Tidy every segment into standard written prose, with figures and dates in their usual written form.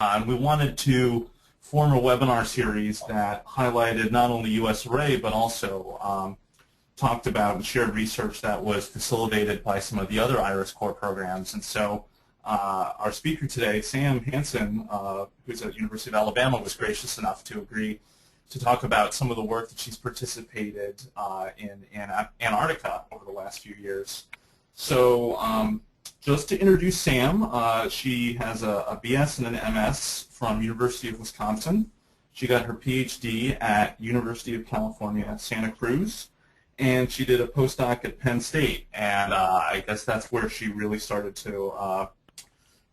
And we wanted to form a webinar series that highlighted not only US Array, but also talked about and shared research that was facilitated by some of the other IRIS core programs. And so our speaker today, Sam Hansen, who's at the University of Alabama, was gracious enough to agree to talk about some of the work that she's participated in Antarctica over the last few years. So just to introduce Sam, she has a BS and an MS from University of Wisconsin. She got her PhD at University of California, Santa Cruz, and she did a postdoc at Penn State. And I guess that's where she really started to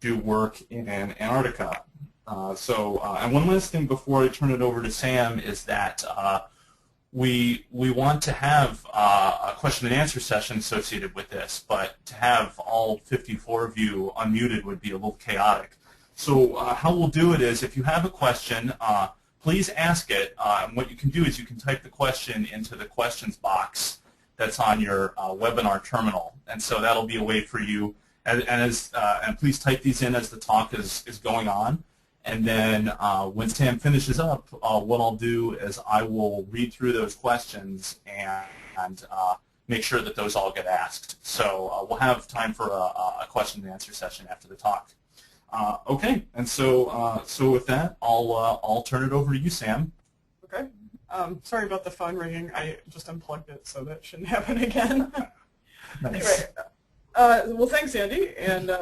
do work in Antarctica. And one last thing before I turn it over to Sam is that we want to have a question and answer session associated with this, but to have all 54 of you unmuted would be a little chaotic. So how we'll do it is, if you have a question, please ask it. What you can do is you can type the question into the questions box that's on your webinar terminal, and so that'll be a way for you. And please type these in as the talk is going on. And then when Sam finishes up, what I'll do is I will read through those questions and make sure that those all get asked. So we'll have time for a question and answer session after the talk. Okay, and so with that, I'll turn it over to you, Sam. Okay. Sorry about the phone ringing. I just unplugged it, so that shouldn't happen again. Nice. Anyway, well, thanks, Andy, and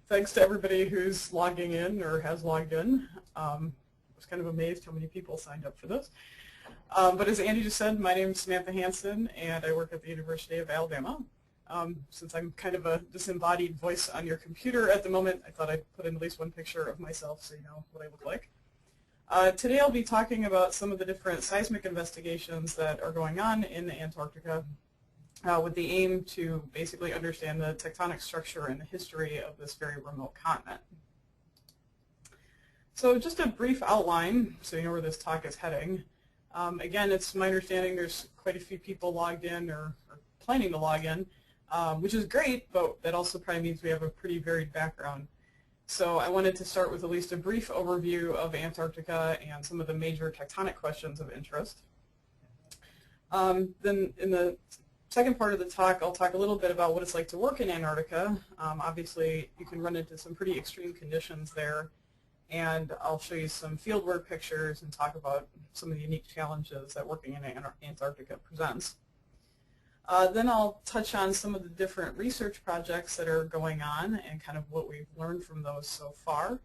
thanks to everybody who's logging in or has logged in. I was kind of amazed how many people signed up for this. But as Andy just said, my name is Samantha Hansen, and I work at the University of Alabama. Since I'm kind of a disembodied voice on your computer at the moment, I thought I'd put in at least one picture of myself so you know what I look like. Today I'll be talking about some of the different seismic investigations that are going on in Antarctica with the aim to basically understand the tectonic structure and the history of this very remote continent. So just a brief outline so you know where this talk is heading. Again, it's my understanding there's quite a few people logged in or planning to log in, which is great, but that also probably means we have a pretty varied background. So I wanted to start with at least a brief overview of Antarctica and some of the major tectonic questions of interest. Then in the second part of the talk, I'll talk a little bit about what it's like to work in Antarctica. Obviously, you can run into some pretty extreme conditions there, and I'll show you some fieldwork pictures and talk about some of the unique challenges that working in Antarctica presents. Then I'll touch on some of the different research projects that are going on and kind of what we've learned from those so far.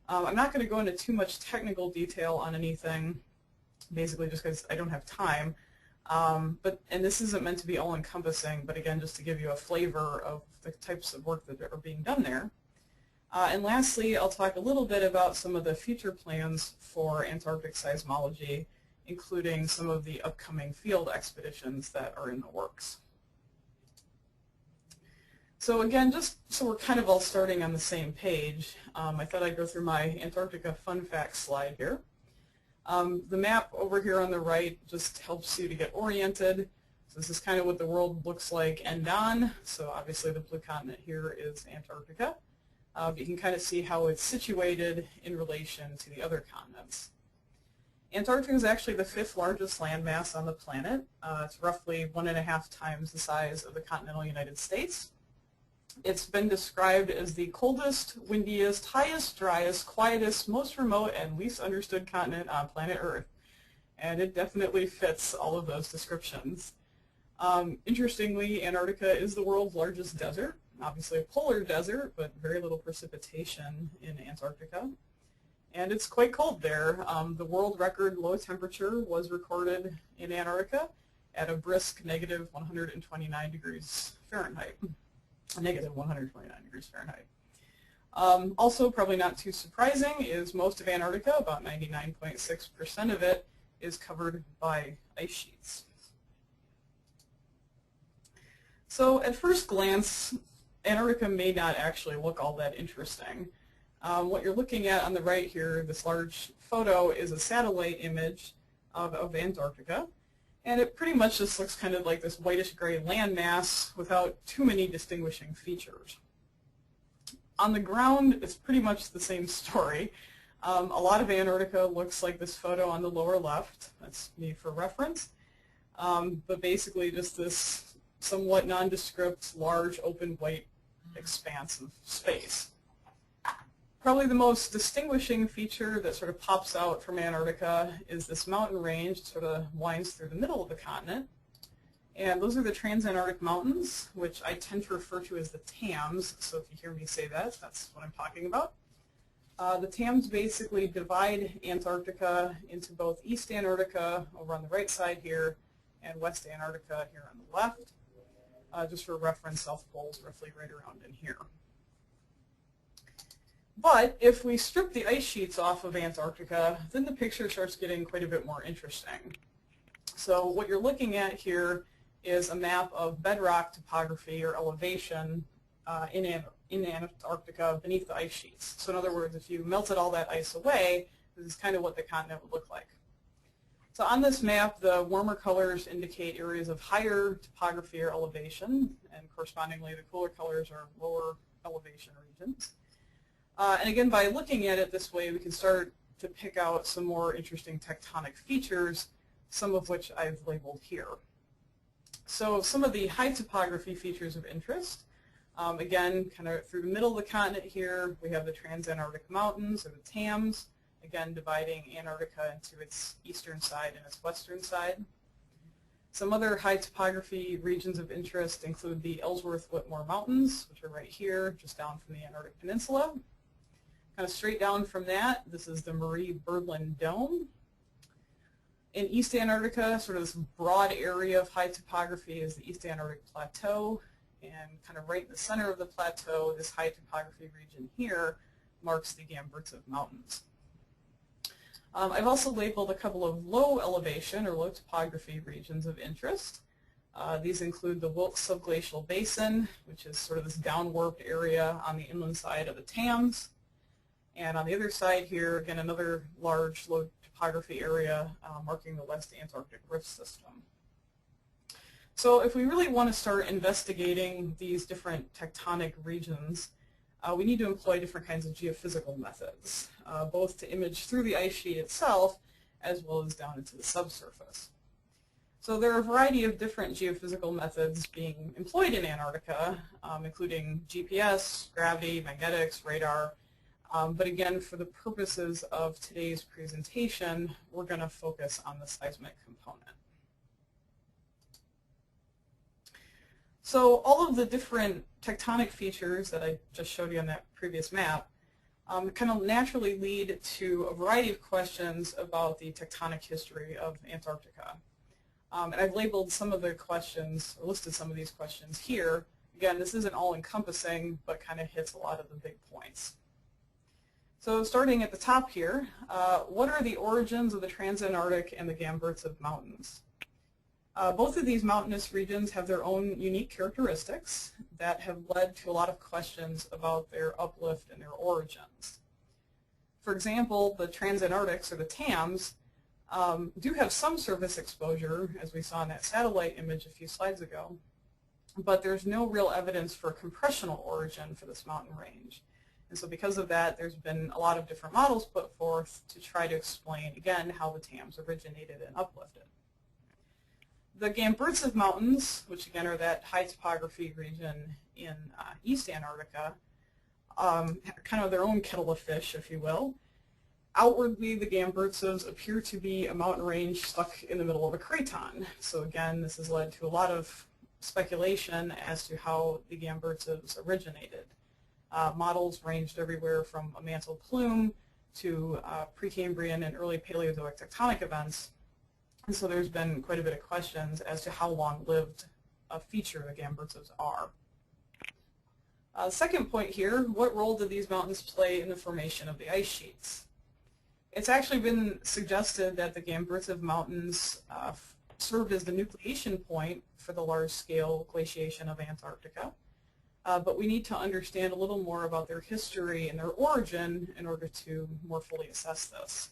I'm not going to go into too much technical detail on anything, basically just because I don't have time. And this isn't meant to be all-encompassing, but again, just to give you a flavor of the types of work that are being done there. And lastly, I'll talk a little bit about some of the future plans for Antarctic seismology, including some of the upcoming field expeditions that are in the works. So again, just so we're kind of all starting on the same page, I thought I'd go through my Antarctica fun facts slide here. The map over here on the right just helps you to get oriented. So this is kind of what the world looks like end on. So obviously the blue continent here is Antarctica. But you can kind of see how it's situated in relation to the other continents. Antarctica is actually the 5th largest landmass on the planet. It's roughly 1.5 times the size of the continental United States. It's been described as the coldest, windiest, highest, driest, quietest, most remote, and least understood continent on planet Earth. And it definitely fits all of those descriptions. Interestingly, Antarctica is the world's largest desert. Obviously a polar desert, but very little precipitation in Antarctica. And it's quite cold there. The world record low temperature was recorded in Antarctica at a brisk negative 129 degrees Fahrenheit. Negative 129 degrees Fahrenheit. Also, probably not too surprising, is most of Antarctica, about 99.6% of it, is covered by ice sheets. So at first glance, Antarctica may not actually look all that interesting. What you're looking at on the right here, this large photo, is a satellite image of Antarctica. And it pretty much just looks kind of like this whitish-gray landmass without too many distinguishing features. On the ground, it's pretty much the same story. A lot of Antarctica looks like this photo on the lower left. That's me for reference. But basically just this somewhat nondescript, large, open, white expanse of space. Probably the most distinguishing feature that sort of pops out from Antarctica is this mountain range that sort of winds through the middle of the continent. And those are the Transantarctic Mountains, which I tend to refer to as the TAMs. So if you hear me say that, that's what I'm talking about. The TAMs basically divide Antarctica into both East Antarctica over on the right side here and West Antarctica here on the left. Just for reference, South Pole's roughly right around in here. But if we strip the ice sheets off of Antarctica, then the picture starts getting quite a bit more interesting. So what you're looking at here is a map of bedrock topography or elevation in Antarctica beneath the ice sheets. So in other words, if you melted all that ice away, this is kind of what the continent would look like. So on this map, the warmer colors indicate areas of higher topography or elevation, and correspondingly the cooler colors are lower elevation regions. And again, by looking at it this way, we can start to pick out some more interesting tectonic features, some of which I've labeled here. So some of the high topography features of interest, again, kind of through the middle of the continent here, we have the Transantarctic Mountains, or the TAMs, again dividing Antarctica into its eastern side and its western side. Some other high topography regions of interest include the Ellsworth-Whitmore Mountains, which are right here, just down from the Antarctic Peninsula. Kind of straight down from that, this is the Marie-Burdlin Dome. In East Antarctica, sort of this broad area of high topography is the East Antarctic Plateau, and kind of right in the center of the plateau, this high topography region here marks the Gamsize Mountains. I've also labeled a couple of low elevation or low topography regions of interest. These include the Wilkes Subglacial Basin, which is sort of this downwarped area on the inland side of the TAMs. And on the other side here, again, another large low topography area marking the West Antarctic Rift System. So if we really want to start investigating these different tectonic regions, we need to employ different kinds of geophysical methods, both to image through the ice sheet itself as well as down into the subsurface. So there are a variety of different geophysical methods being employed in Antarctica, including GPS, gravity, magnetics, radar. But again, for the purposes of today's presentation, we're going to focus on the seismic component. So all of the different tectonic features that I just showed you on that previous map kind of naturally lead to a variety of questions about the tectonic history of Antarctica. And I've labeled some of the questions, or listed some of these questions here. Again, this isn't all-encompassing, but kind of hits a lot of the big points. So starting at the top here, what are the origins of the Transantarctic and the Gamsize Mountains? Both of these mountainous regions have their own unique characteristics that have led to a lot of questions about their uplift and their origins. For example, the Transantarctics, or the TAMs, do have some surface exposure, as we saw in that satellite image a few slides ago, but there's no real evidence for compressional origin for this mountain range. And so because of that, there's been a lot of different models put forth to try to explain, again, how the TAMs originated and uplifted. The Gamsize Mountains, which again are that high topography region in East Antarctica, kind of their own kettle of fish, if you will. Outwardly, the Gamsizes appear to be a mountain range stuck in the middle of a craton. So again, this has led to a lot of speculation as to how the Gamsizes originated. Models ranged everywhere from a mantle plume to Precambrian and early Paleozoic tectonic events. And so there's been quite a bit of questions as to how long-lived a feature the Gamsizes are. Second point here, what role did these mountains play in the formation of the ice sheets? It's actually been suggested that the Gamsize Mountains served as the nucleation point for the large-scale glaciation of Antarctica. But we need to understand a little more about their history and their origin in order to more fully assess this.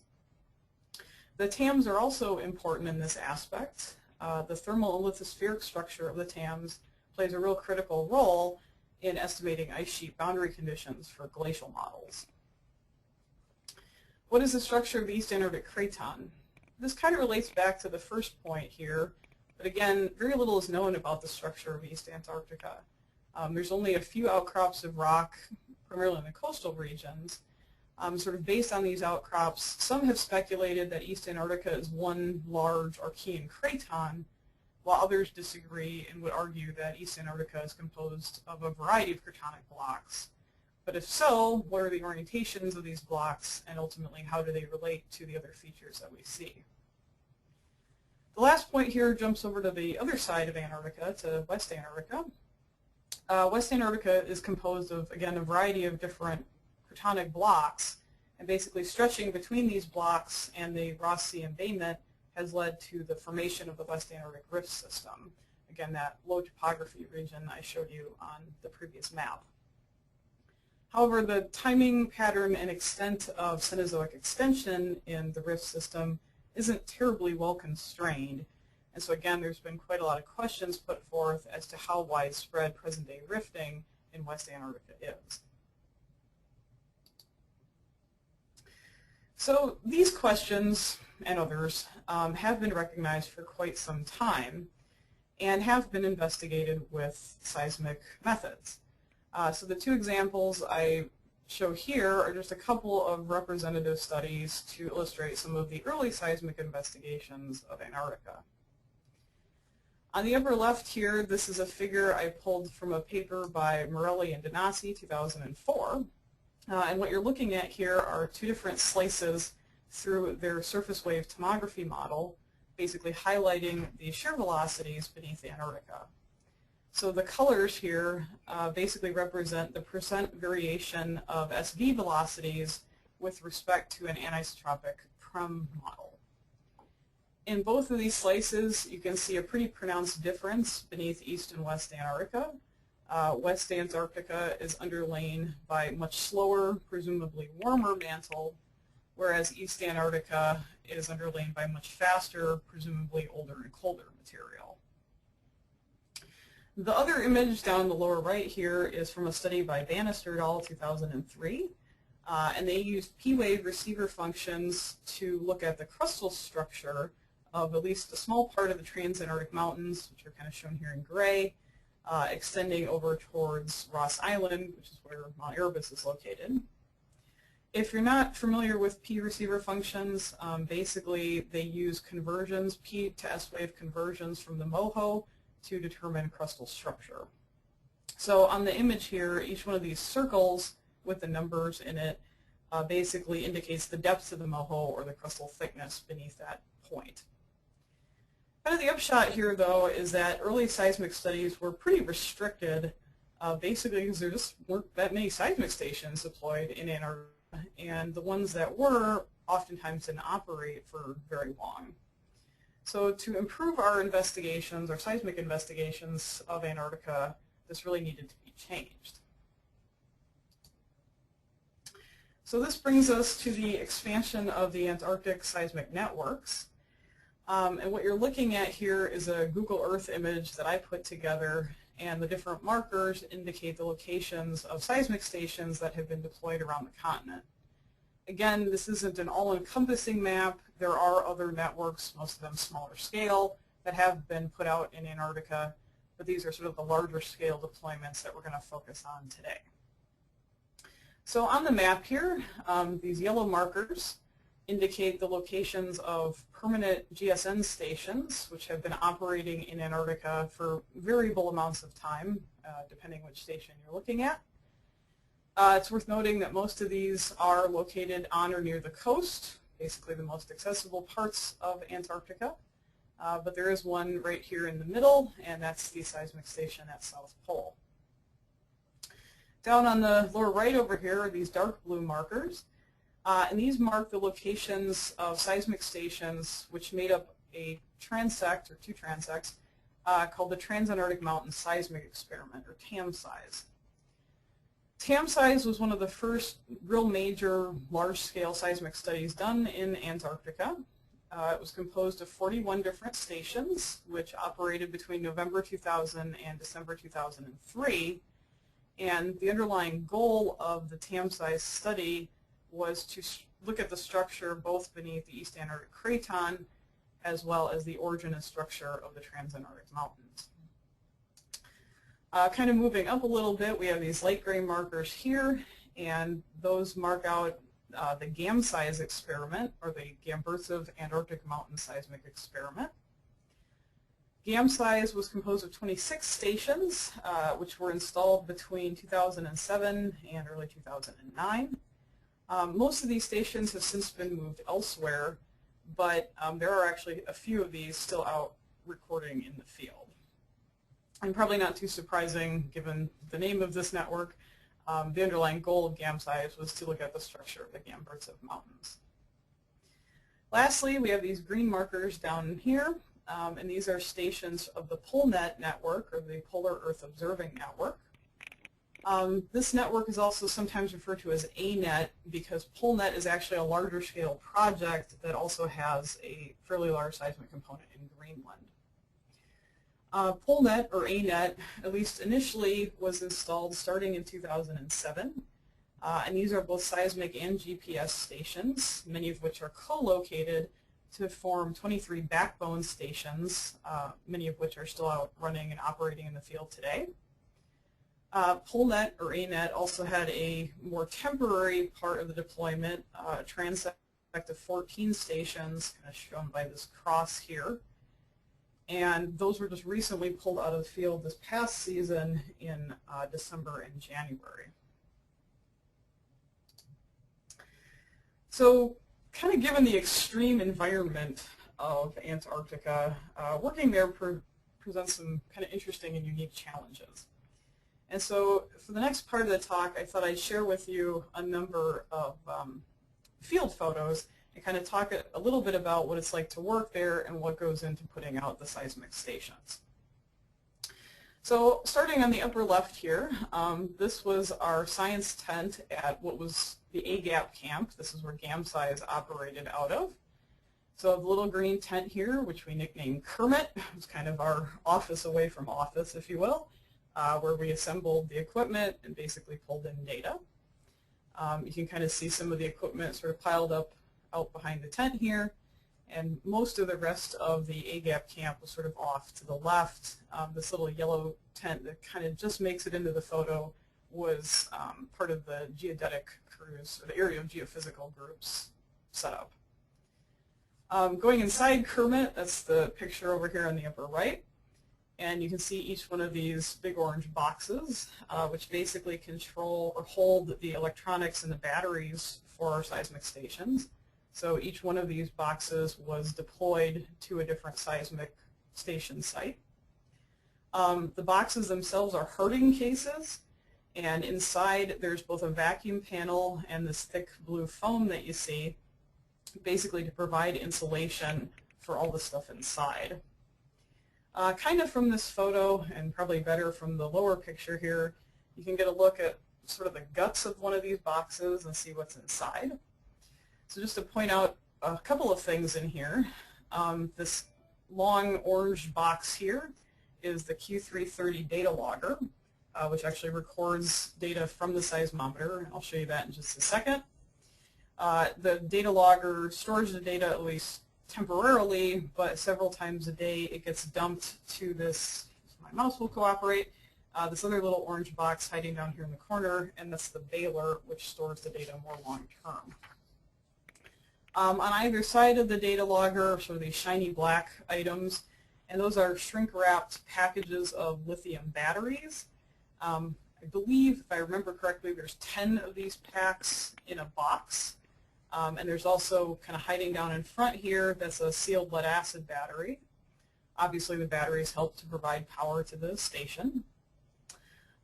The TAMs are also important in this aspect. The thermal and lithospheric structure of the TAMs plays a real critical role in estimating ice sheet boundary conditions for glacial models. What is the structure of the East Antarctic Craton? This kind of relates back to the first point here, but again, very little is known about the structure of East Antarctica. There's only a few outcrops of rock, primarily in the coastal regions. Sort of based on these outcrops, some have speculated that East Antarctica is one large Archean craton, while others disagree and would argue that East Antarctica is composed of a variety of cratonic blocks. But if so, what are the orientations of these blocks, and ultimately how do they relate to the other features that we see? The last point here jumps over to the other side of Antarctica, to West Antarctica. West Antarctica is composed of, again, a variety of different cratonic blocks, and basically stretching between these blocks and the Ross Sea embayment has led to the formation of the West Antarctic Rift System. Again, that low topography region I showed you on the previous map. However, the timing, pattern, and extent of Cenozoic extension in the rift system isn't terribly well constrained. And so again, there's been quite a lot of questions put forth as to how widespread present-day rifting in West Antarctica is. So these questions and others have been recognized for quite some time and have been investigated with seismic methods. So the two examples I show here are just a couple of representative studies to illustrate some of the early seismic investigations of Antarctica. On the upper left here, this is a figure I pulled from a paper by Morelli and Donassi, 2004. And what you're looking at here are two different slices through their surface wave tomography model, basically highlighting the shear velocities beneath Antarctica. So the colors here basically represent the percent variation of SV velocities with respect to an anisotropic PREM model. In both of these slices, you can see a pretty pronounced difference beneath East and West Antarctica. West Antarctica is underlain by much slower, presumably warmer mantle, whereas East Antarctica is underlain by much faster, presumably older and colder material. The other image down the lower right here is from a study by Bannister et al. 2003, and they used P-wave receiver functions to look at the crustal structure of at least a small part of the Transantarctic Mountains, which are kind of shown here in gray, extending over towards Ross Island, which is where Mount Erebus is located. If you're not familiar with P receiver functions, basically they use conversions, P to S wave conversions from the MOHO to determine crustal structure. So on the image here, each one of these circles with the numbers in it basically indicates the depth of the MOHO or the crustal thickness beneath that point. Kind of the upshot here, though, is that early seismic studies were pretty restricted, basically because there just weren't that many seismic stations deployed in Antarctica, and the ones that were oftentimes didn't operate for very long. So to improve our investigations, our seismic investigations of Antarctica, this really needed to be changed. So this brings us to the expansion of the Antarctic seismic networks. And what you're looking at here is a Google Earth image that I put together, and the different markers indicate the locations of seismic stations that have been deployed around the continent. Again, this isn't an all-encompassing map. There are other networks, most of them smaller scale, that have been put out in Antarctica, but these are sort of the larger scale deployments that we're going to focus on today. So on the map here, these yellow markers indicate the locations of permanent GSN stations, which have been operating in Antarctica for variable amounts of time, depending which station you're looking at. It's worth noting that most of these are located on or near the coast, basically the most accessible parts of Antarctica. But there is one right here in the middle, and that's the seismic station at South Pole. Down on the lower right over here are these dark blue markers. And these mark the locations of seismic stations which made up a transect, or two transects, called the Transantarctic Mountain Seismic Experiment, or Tamsize. Tamsize was one of the first real major large-scale seismic studies done in Antarctica. It was composed of 41 different stations, which operated between November 2000 and December 2003. And the underlying goal of the Tamsize study was to look at the structure both beneath the East Antarctic Craton as well as the origin and structure of the Transantarctic Mountains. Kind of moving up a little bit, we have these light gray markers here, and those mark out the Gamsize experiment, or the Gamsize Antarctic Mountain Seismic Experiment. Gamsize was composed of 26 stations, which were installed between 2007 and early 2009. Most of these stations have since been moved elsewhere, but there are actually a few of these still out recording in the field. And probably not too surprising given the name of this network, the underlying goal of Gamsize was to look at the structure of the Gamsize Mountains. Lastly, we have these green markers down here, and these are stations of the POLNet network, or the Polar Earth Observing Network. This network is also sometimes referred to as ANET because POLNet is actually a larger scale project that also has a fairly large seismic component in Greenland. POLNet, or ANET, at least initially, was installed starting in 2007. And these are both seismic and GPS stations, many of which are co-located to form 23 backbone stations, many of which are still out running and operating in the field today. POLNet, or ANET, also had a more temporary part of the deployment, a transect of 14 stations, kind of shown by this cross here. And those were just recently pulled out of the field this past season in December and January. So, kind of given the extreme environment of Antarctica, working there presents some kind of interesting and unique challenges. And so, for the next part of the talk, I thought I'd share with you a number of field photos and kind of talk a little bit about what it's like to work there and what goes into putting out the seismic stations. So starting on the upper left here, this was our science tent at what was the AGAP camp. This is where Gamsize operated out of. So the little green tent here, which we nicknamed Kermit, was kind of our office away from office, if you will, where we assembled the equipment and basically pulled in data. You can kind of see some of the equipment sort of piled up out behind the tent here, and most of the rest of the AGAP camp was sort of off to the left. This little yellow tent that kind of just makes it into the photo was part of the geodetic crews, or the area of geophysical groups setup. Going inside Kermit, that's the picture over here on the upper right, and you can see each one of these big orange boxes, which basically control or hold the electronics and the batteries for our seismic stations. So each one of these boxes was deployed to a different seismic station site. The boxes themselves are Harding cases, and inside there's both a vacuum panel and this thick blue foam that you see, basically to provide insulation for all the stuff inside. Kind of from this photo, and probably better from the lower picture here, you can get a look at sort of the guts of one of these boxes and see what's inside. So just to point out a couple of things in here, this long orange box here is the Q330 data logger, which actually records data from the seismometer. I'll show you that in just a second. The data logger stores the data at least temporarily, but several times a day it gets dumped to this, my mouse will cooperate, this other little orange box hiding down here in the corner, and that's the baler, which stores the data more long term. On either side of the data logger are sort of these shiny black items, and those are shrink-wrapped packages of lithium batteries. I believe, if I remember correctly, there's 10 of these packs in a box, and there's also kind of hiding down in front here, that's a sealed lead-acid battery. Obviously, the batteries help to provide power to the station.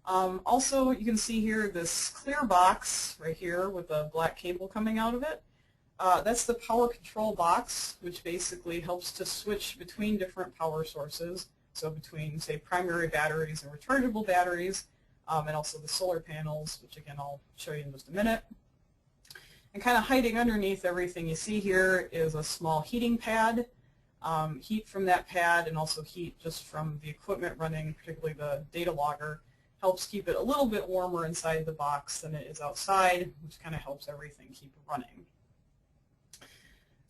Also, you can see here this clear box right here with a black cable coming out of it. That's the power control box, which basically helps to switch between different power sources, so between, say, primary batteries and rechargeable batteries, and also the solar panels, which again I'll show you in just a minute. And kind of hiding underneath everything you see here is a small heating pad, heat from that pad, and also heat just from the equipment running, particularly the data logger, helps keep it a little bit warmer inside the box than it is outside, which kind of helps everything keep running.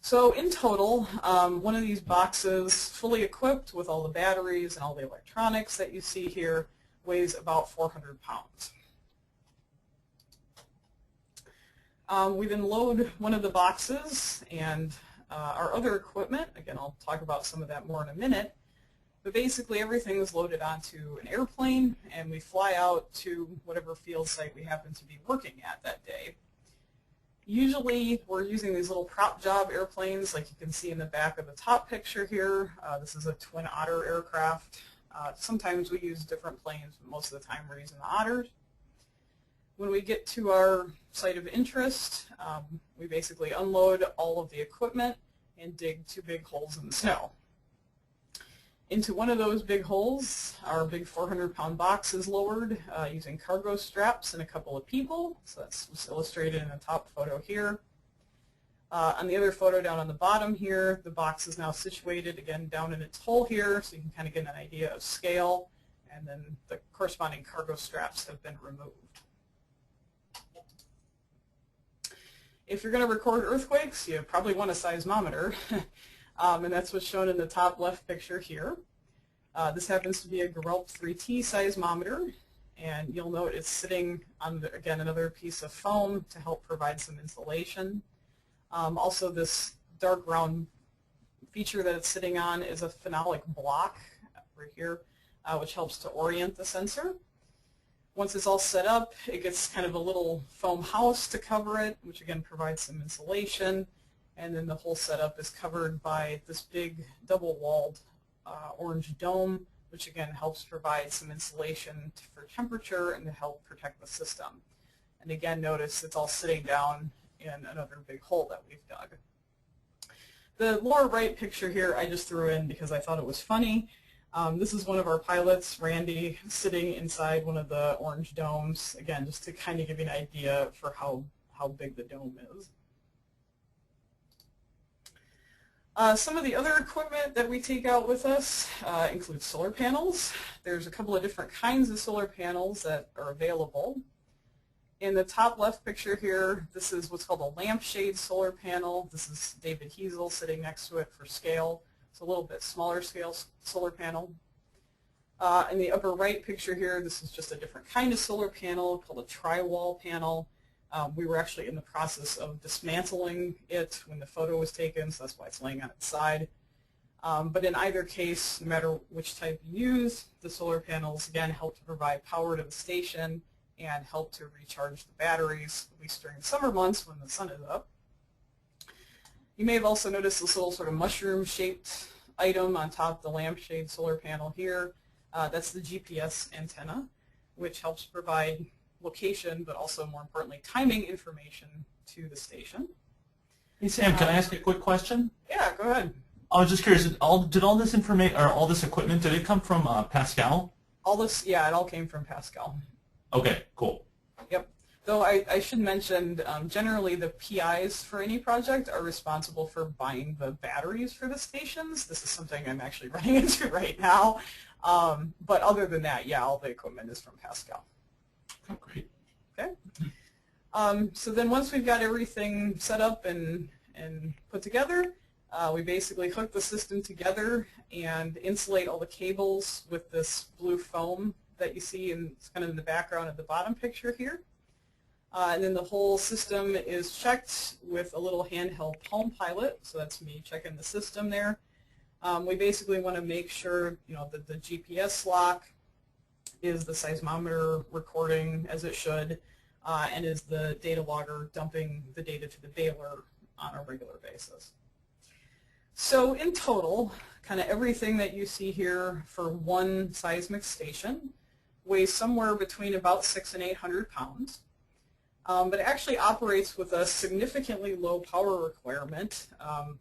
So in total, one of these boxes, fully equipped with all the batteries and all the electronics that you see here, weighs about 400 pounds. We then load one of the boxes and our other equipment. Again, I'll talk about some of that more in a minute. But basically everything is loaded onto an airplane and we fly out to whatever field site we happen to be working at that day. Usually we're using these little prop job airplanes like you can see in the back of the top picture here. This is a Twin Otter aircraft. Sometimes we use different planes, but most of the time we're using the Otters. When we get to our site of interest, we basically unload all of the equipment and dig 2 big holes in the snow. Into one of those big holes, our big 400-pound box is lowered using cargo straps and a couple of people. So that's what's illustrated in the top photo here. On the other photo down on the bottom here, the box is now situated again down in its hole here, so you can kind of get an idea of scale, and then the corresponding cargo straps have been removed. If you're going to record earthquakes, you probably want a seismometer, and that's what's shown in the top left picture here. This happens to be a Geralt 3T seismometer, and you'll note it's sitting on, again, another piece of foam to help provide some insulation. Also, this dark round feature that it's sitting on is a phenolic block right here, which helps to orient the sensor. Once it's all set up, it gets kind of a little foam house to cover it, which again provides some insulation. And then the whole setup is covered by this big double-walled orange dome, which again helps provide some insulation for temperature and to help protect the system. And again, notice it's all sitting down in another big hole that we've dug. The lower right picture here I just threw in because I thought it was funny. This is one of our pilots, Randy, sitting inside one of the orange domes, again, just to kind of give you an idea for how big the dome is. Some of the other equipment that we take out with us include solar panels. There's a couple of different kinds of solar panels that are available. In the top left picture here, this is what's called a lampshade solar panel. This is David Heasel sitting next to it for scale. It's a little bit smaller scale solar panel. In the upper right picture here, this is just a different kind of solar panel called a tri-wall panel. We were actually in the process of dismantling it when the photo was taken, so that's why it's laying on its side. But in either case, no matter which type you use, the solar panels again help to provide power to the station and help to recharge the batteries, at least during the summer months when the sun is up. You may have also noticed this little sort of mushroom-shaped item on top of the lampshade solar panel here. That's the GPS antenna, which helps provide location, but also more importantly, timing information to the station. Hey Sam, can I ask you a quick question? Yeah, go ahead. I was just curious. Did all this information or all this equipment, did it come from Pascal? All this, yeah, it all came from Pascal. Okay, cool. Yep. Though I should mention, generally the PIs for any project are responsible for buying the batteries for the stations. This is something I'm actually running into right now. But other than that, yeah, all the equipment is from Pascal. Oh, great. Okay. So then once we've got everything set up and put together, we basically hook the system together and insulate all the cables with this blue foam that you see kind of in the background of the bottom picture here. And then the whole system is checked with a little handheld Palm Pilot, so that's me checking the system there. We basically want to make sure, that the GPS lock is the seismometer recording as it should, and is the data logger dumping the data to the baler on a regular basis. So in total, kind of everything that you see here for one seismic station weighs somewhere between about 600 and 800 pounds. But it actually operates with a significantly low power requirement.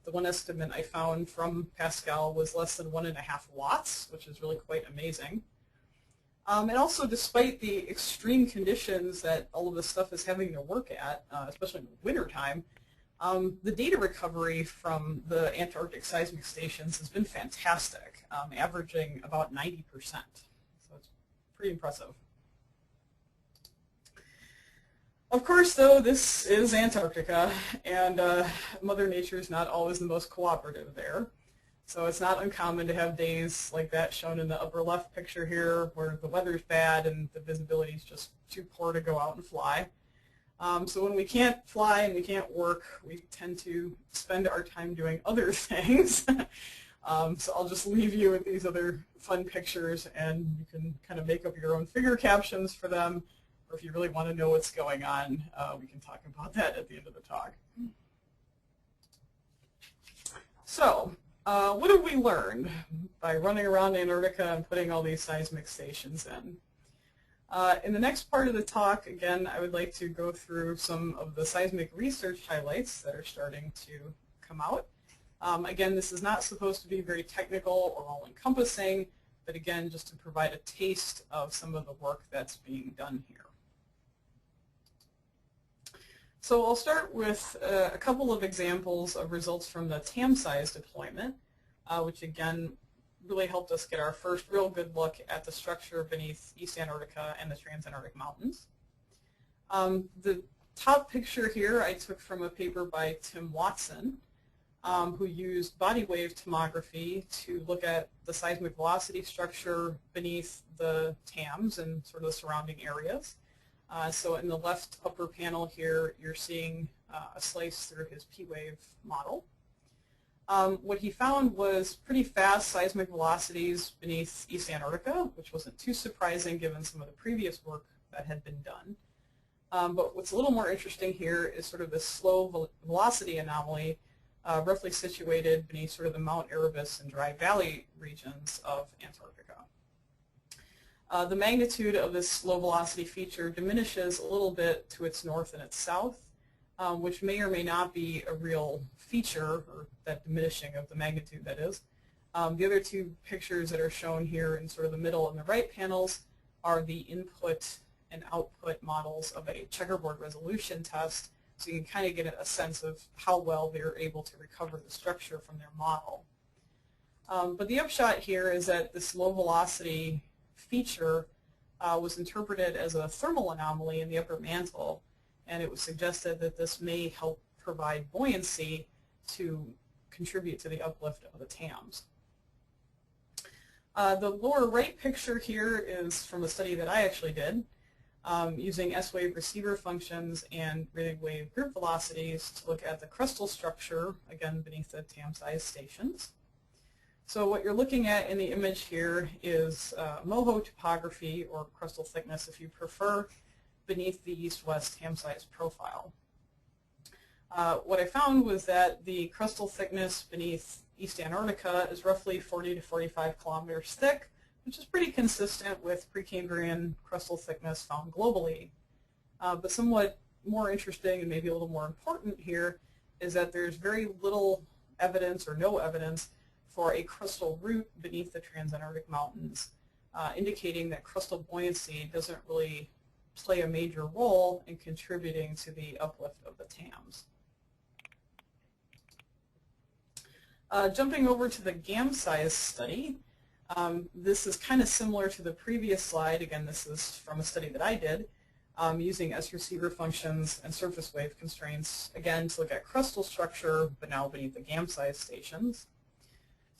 The one estimate I found from Pascal was less than 1.5 watts, which is really quite amazing. And also, despite the extreme conditions that all of this stuff is having to work at, especially in the wintertime, the data recovery from the Antarctic seismic stations has been fantastic, averaging about 90%. So it's pretty impressive. Of course, though, this is Antarctica, and Mother Nature is not always the most cooperative there. So it's not uncommon to have days like that shown in the upper left picture here where the weather's bad and the visibility is just too poor to go out and fly. So when we can't fly and we can't work, we tend to spend our time doing other things. So I'll just leave you with these other fun pictures, and you can kind of make up your own figure captions for them. Or if you really want to know what's going on, we can talk about that at the end of the talk. So, what have we learned by running around Antarctica and putting all these seismic stations in? In the next part of the talk, again, I would like to go through some of the seismic research highlights that are starting to come out. Again, this is not supposed to be very technical or all-encompassing, but again, just to provide a taste of some of the work that's being done here. So I'll start with a couple of examples of results from the Tamsize deployment, which again really helped us get our first real good look at the structure beneath East Antarctica and the Transantarctic Mountains. The top picture here I took from a paper by Tim Watson, who used body wave tomography to look at the seismic velocity structure beneath the Tams and sort of the surrounding areas. So in the left upper panel here, you're seeing a slice through his P-wave model. What he found was pretty fast seismic velocities beneath East Antarctica, which wasn't too surprising given some of the previous work that had been done. But what's a little more interesting here is sort of this slow velocity anomaly roughly situated beneath sort of the Mount Erebus and Dry Valley regions of Antarctica. The magnitude of this low velocity feature diminishes a little bit to its north and its south, which may or may not be a real feature, or that diminishing of the magnitude that is. The other two pictures that are shown here in sort of the middle and the right panels are the input and output models of a checkerboard resolution test, so you can kind of get a sense of how well they're able to recover the structure from their model. But the upshot here is that this low velocity feature was interpreted as a thermal anomaly in the upper mantle, and it was suggested that this may help provide buoyancy to contribute to the uplift of the Tams. The lower right picture here is from a study that I actually did using S-wave receiver functions and radio wave group velocities to look at the crustal structure, again beneath the Tamsize stations. So what you're looking at in the image here is MOHO topography, or crustal thickness if you prefer, beneath the east-west Tamsize profile. What I found was that the crustal thickness beneath East Antarctica is roughly 40 to 45 kilometers thick, which is pretty consistent with Precambrian crustal thickness found globally. But somewhat more interesting and maybe a little more important here is that there's very little evidence or no evidence for a crustal route beneath the Transantarctic Mountains, indicating that crustal buoyancy doesn't really play a major role in contributing to the uplift of the Tams. Jumping over to the Gamsize study, this is kind of similar to the previous slide. Again, this is from a study that I did using S-receiver functions and surface wave constraints, again to look at crustal structure, but now beneath the Gamsize stations.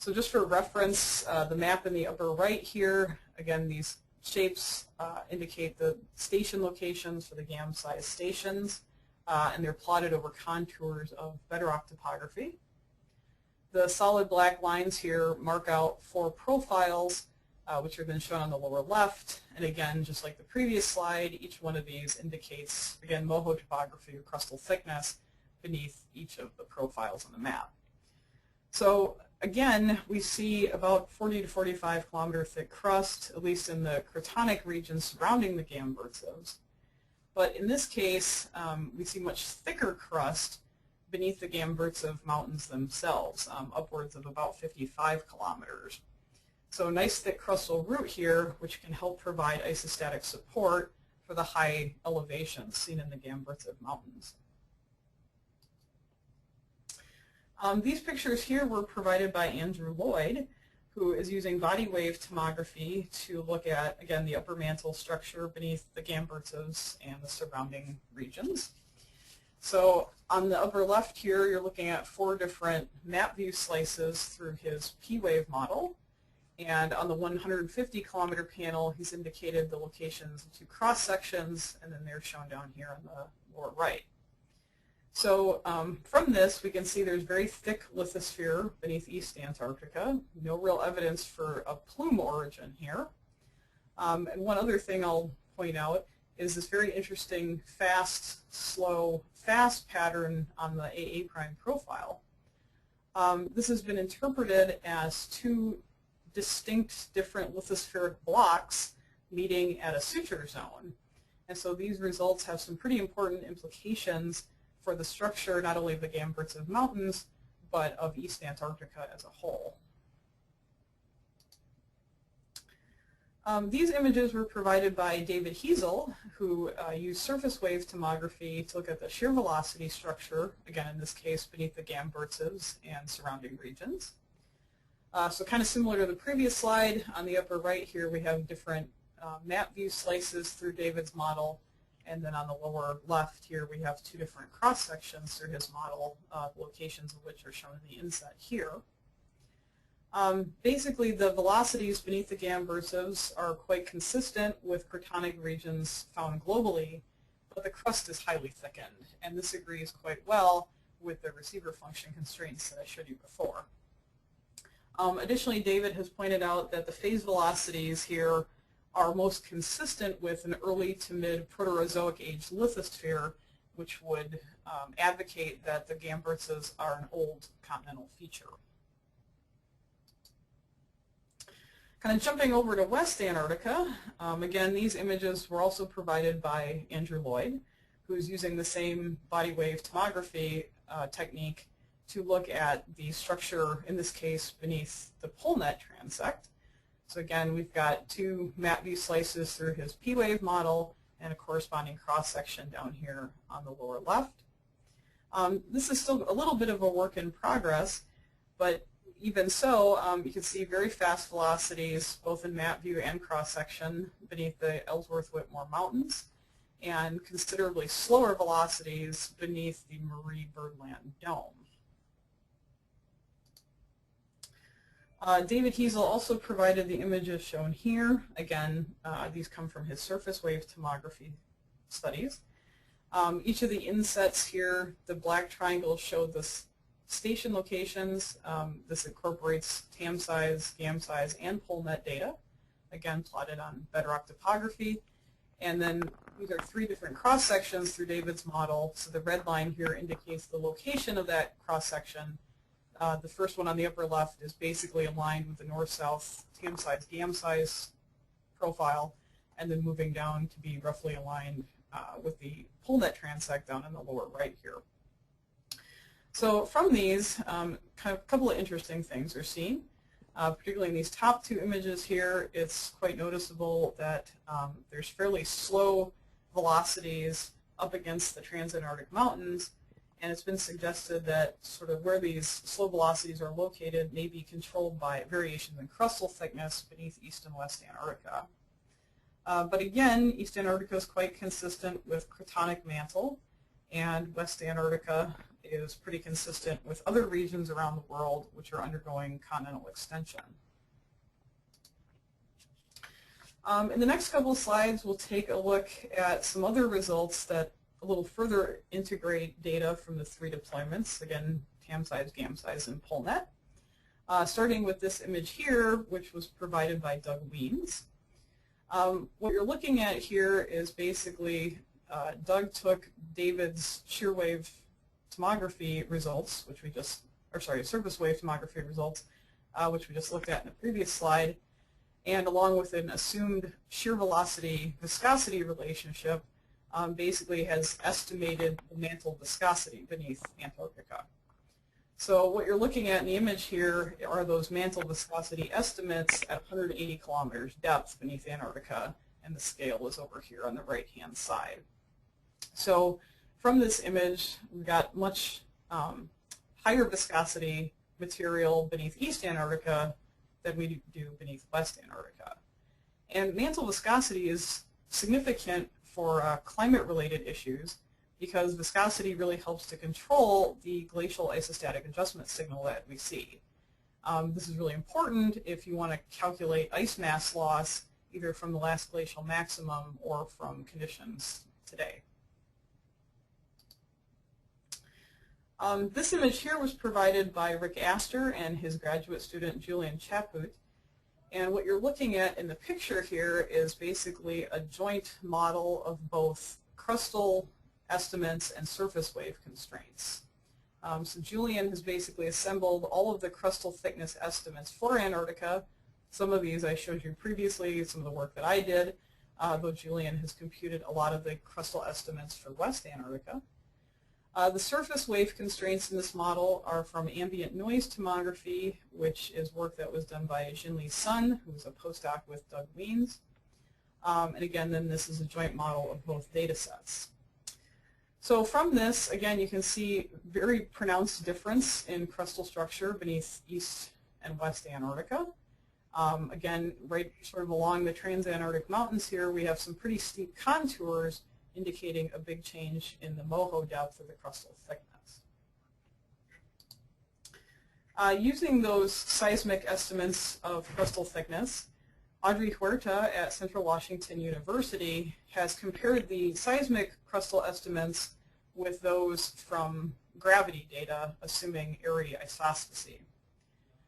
So just for reference, the map in the upper right here, again, these shapes indicate the station locations for the Gamsize stations, and they're plotted over contours of bedrock topography. The solid black lines here mark out 4 profiles, which have been shown on the lower left. And again, just like the previous slide, each one of these indicates, again, MOHO topography or crustal thickness beneath each of the profiles on the map. So again, we see about 40 to 45 kilometer thick crust, at least in the Tectonic region surrounding the Gamsize. But in this case, we see much thicker crust beneath the Gamsize mountains themselves, upwards of about 55 kilometers. So a nice thick crustal route here, which can help provide isostatic support for the high elevations seen in the Gamsize mountains. These pictures here were provided by Andrew Lloyd, who is using body wave tomography to look at, again, the upper mantle structure beneath the Gamsize and the surrounding regions. So on the upper left here, you're looking at 4 different map view slices through his P-wave model. And on the 150-kilometer panel, he's indicated the locations of 2 cross sections, and then they're shown down here on the lower right. So from this, we can see there's very thick lithosphere beneath East Antarctica. No real evidence for a plume origin here. And one other thing I'll point out is this very interesting fast, slow, fast pattern on the AA prime profile. This has been interpreted as 2 distinct different lithospheric blocks meeting at a suture zone. And so these results have some pretty important implications for the structure not only of the Gamsize Mountains, but of East Antarctica as a whole. These images were provided by David Hiesel, who used surface wave tomography to look at the shear velocity structure, again in this case beneath the Gamsize and surrounding regions. So kind of similar to the previous slide, on the upper right here we have different map view slices through David's model, and then on the lower left here we have 2 different cross sections through his model, locations of which are shown in the inset here. Basically, the velocities beneath the Gamsize are quite consistent with Tectonic regions found globally, but the crust is highly thickened, and this agrees quite well with the receiver function constraints that I showed you before. Additionally, David has pointed out that the phase velocities here are most consistent with an early to mid Proterozoic age lithosphere, which would advocate that the Gamsize are an old continental feature. Kind of jumping over to West Antarctica, again, these images were also provided by Andrew Lloyd, who's using the same body wave tomography technique to look at the structure, in this case, beneath the polenet transect. So again, we've got 2 map view slices through his P-wave model and a corresponding cross-section down here on the lower left. This is still a little bit of a work in progress, but even so, you can see very fast velocities both in map view and cross-section beneath the Ellsworth-Whitmore Mountains, and considerably slower velocities beneath the Marie Birdland Dome. David Hiesel also provided the images shown here. Again, these come from his surface wave tomography studies. Each of the insets here, the black triangles show the station locations. This incorporates Tamsize, Gamsize, and polenet data, again plotted on Bedrock topography. And then these are 3 different cross sections through David's model. So the red line here indicates the location of that cross section. The first one on the upper left is basically aligned with the north-south Tamsize, Gamsize profile, and then moving down to be roughly aligned with the polenet transect down in the lower right here. So from these, kind of a couple of interesting things are seen. Particularly in these top 2 images here, it's quite noticeable that there's fairly slow velocities up against the Transantarctic Mountains, and it's been suggested that sort of where these slow velocities are located may be controlled by variations in crustal thickness beneath East and West Antarctica. But again, East Antarctica is quite consistent with Tectonic mantle, and West Antarctica is pretty consistent with other regions around the world which are undergoing continental extension. In the next couple of slides, we'll take a look at some other results that a little further integrate data from the 3 deployments, again, Tamsize, Gamsize, and polenet. Starting with this image here, which was provided by Doug Weems. What you're looking at here is basically Doug took David's shear wave tomography results, which we just, or sorry, surface wave tomography results, which we just looked at in the previous slide, and along with an assumed shear velocity viscosity relationship, basically has estimated the mantle viscosity beneath Antarctica. So what you're looking at in the image here are those mantle viscosity estimates at 180 kilometers depth beneath Antarctica, and the scale is over here on the right-hand side. So from this image, we've got much higher viscosity material beneath East Antarctica than we do beneath West Antarctica. And mantle viscosity is significant for climate-related issues because viscosity really helps to control the glacial isostatic adjustment signal that we see. This is really important if you want to calculate ice mass loss either from the last glacial maximum or from conditions today. This image here was provided by Rick Astor and his graduate student Julian Chaput. And what you're looking at in the picture here is basically a joint model of both crustal estimates and surface wave constraints. So Julian has basically assembled all of the crustal thickness estimates for Antarctica. Some of these I showed you previously, some of the work that I did, though Julian has computed a lot of the crustal estimates for West Antarctica. The surface wave constraints in this model are from ambient noise tomography, which is work that was done by Jinli Sun, who was a postdoc with Doug Wiens. And again, then this is a joint model of both data sets. So from this, again, you can see very pronounced difference in crustal structure beneath East and West Antarctica. Again, right sort of along the transantarctic mountains here, we have some pretty steep contours indicating a big change in the moho depth of the crustal thickness. Using those seismic estimates of crustal thickness, Audrey Huerta at Central Washington University has compared the seismic crustal estimates with those from gravity data, assuming area isostasy.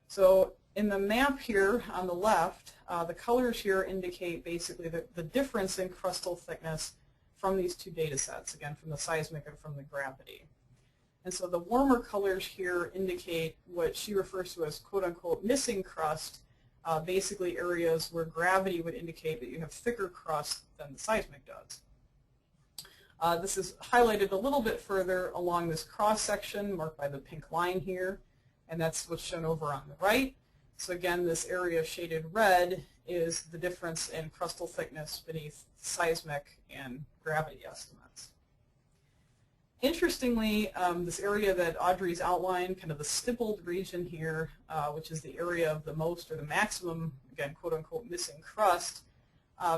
So in the map here on the left, the colors here indicate basically the difference in crustal thickness from these two data sets, again from the seismic and from the gravity. And so the warmer colors here indicate what she refers to as quote-unquote missing crust, basically areas where gravity would indicate that you have thicker crust than the seismic does. This is highlighted a little bit further along this cross-section marked by the pink line here, and that's what's shown over on the right. So again, this area shaded red is the difference in crustal thickness beneath seismic and gravity estimates. Interestingly, this area that Audrey's outlined, kind of the stippled region here, which is the area of the most or the maximum, again, quote-unquote missing crust,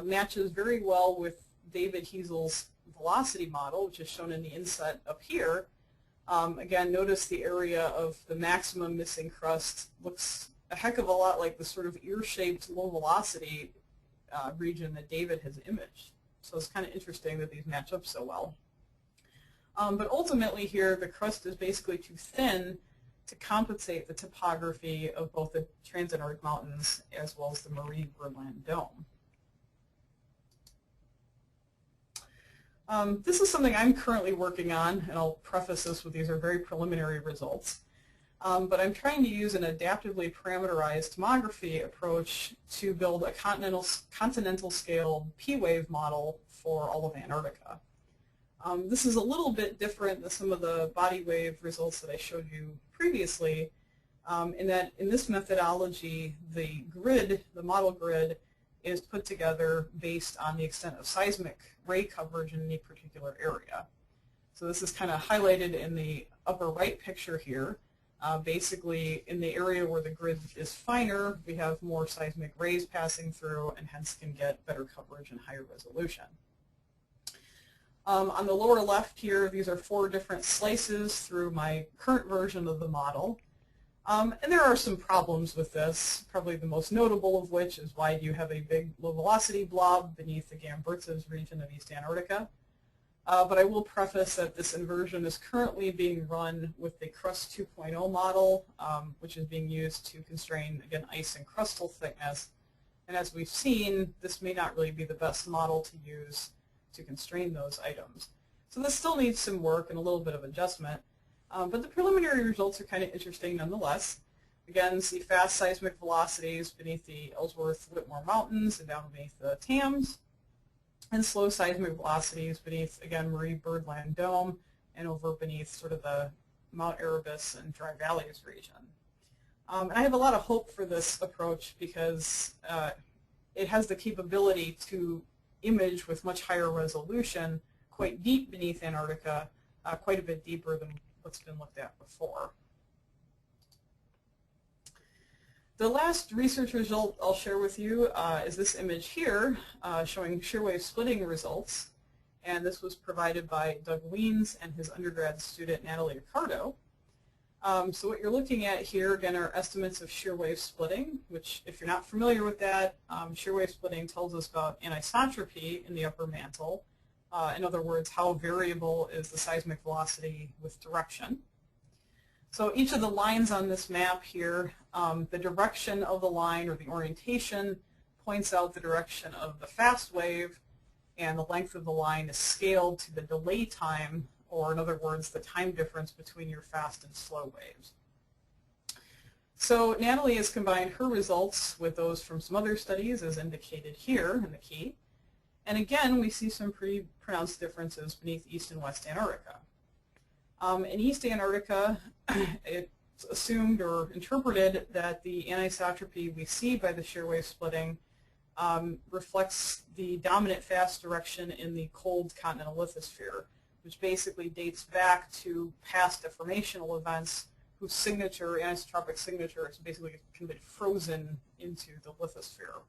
matches very well with David Hiesel's velocity model, which is shown in the inset up here. Again, notice the area of the maximum missing crust looks a heck of a lot like the sort of ear-shaped low velocity region that David has imaged. So it's kind of interesting that these match up so well. But ultimately here, the crust is basically too thin to compensate the topography of both the transantarctic mountains as well as the Marie-Berland Dome. This is something I'm currently working on, and I'll preface this with these are very preliminary results. But I'm trying to use an adaptively parameterized tomography approach to build a continental scale P-wave model for all of Antarctica. This is a little bit different than some of the body wave results that I showed you previously, in that in this methodology, the grid, the model grid, is put together based on the extent of seismic ray coverage in any particular area. So this is kind of highlighted in the upper right picture here. Basically, in the area where the grid is finer, we have more seismic rays passing through and hence can get better coverage and higher resolution. On the lower left here, these are 4 different slices through my current version of the model. And there are some problems with this, probably the most notable of which is why do you have a big low-velocity blob beneath the Gamsize region of East Antarctica. But I will preface that this inversion is currently being run with the Crust 2.0 model, which is being used to constrain, again, ice and crustal thickness. And as we've seen, this may not really be the best model to use to constrain those items. So this still needs some work and a little bit of adjustment. But the preliminary results are kind of interesting nonetheless. Again, see fast seismic velocities beneath the Ellsworth-Whitmore Mountains and down beneath the Thames, and slow seismic velocities beneath, again, Marie-Berland Dome and over beneath sort of the Mount Erebus and Dry Valleys region. And I have a lot of hope for this approach because it has the capability to image with much higher resolution quite deep beneath Antarctica, quite a bit deeper than what's been looked at before. The last research result I'll share with you is this image here showing shear wave splitting results. And this was provided by Doug Wiens and his undergrad student Natalie Ricardo. So what you're looking at here, again, are estimates of shear wave splitting, which, if you're not familiar with that, shear wave splitting tells us about anisotropy in the upper mantle. In other words, how variable is the seismic velocity with direction. So each of the lines on this map here, the direction of the line or the orientation points out the direction of the fast wave, and the length of the line is scaled to the delay time, or in other words, the time difference between your fast and slow waves. So Natalie has combined her results with those from some other studies as indicated here in the key. And again, we see some pretty pronounced differences beneath East and West Antarctica. In East Antarctica, it's assumed or interpreted that the anisotropy we see by the shear wave splitting reflects the dominant fast direction in the cold continental lithosphere, which basically dates back to past deformational events whose signature, anisotropic signature, is basically kind of frozen into the lithosphere.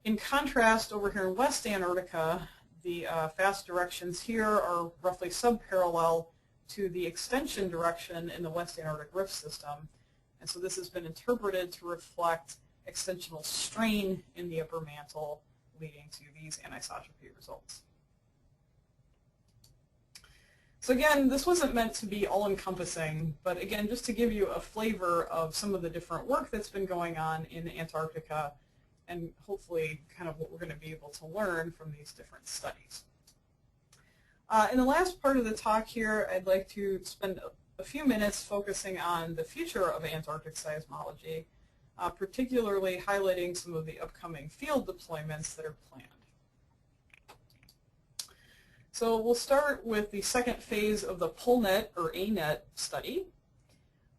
In contrast, over here in West Antarctica, the fast directions here are roughly subparallel to the extension direction in the West Antarctic Rift System. And so this has been interpreted to reflect extensional strain in the upper mantle, leading to these anisotropy results. So again, this wasn't meant to be all-encompassing, but again, just to give you a flavor of some of the different work that's been going on in Antarctica, and hopefully kind of what we're going to be able to learn from these different studies. In the last part of the talk here, I'd like to spend a few minutes focusing on the future of Antarctic seismology, particularly highlighting some of the upcoming field deployments that are planned. So we'll start with the second phase of the PolNet or ANET study.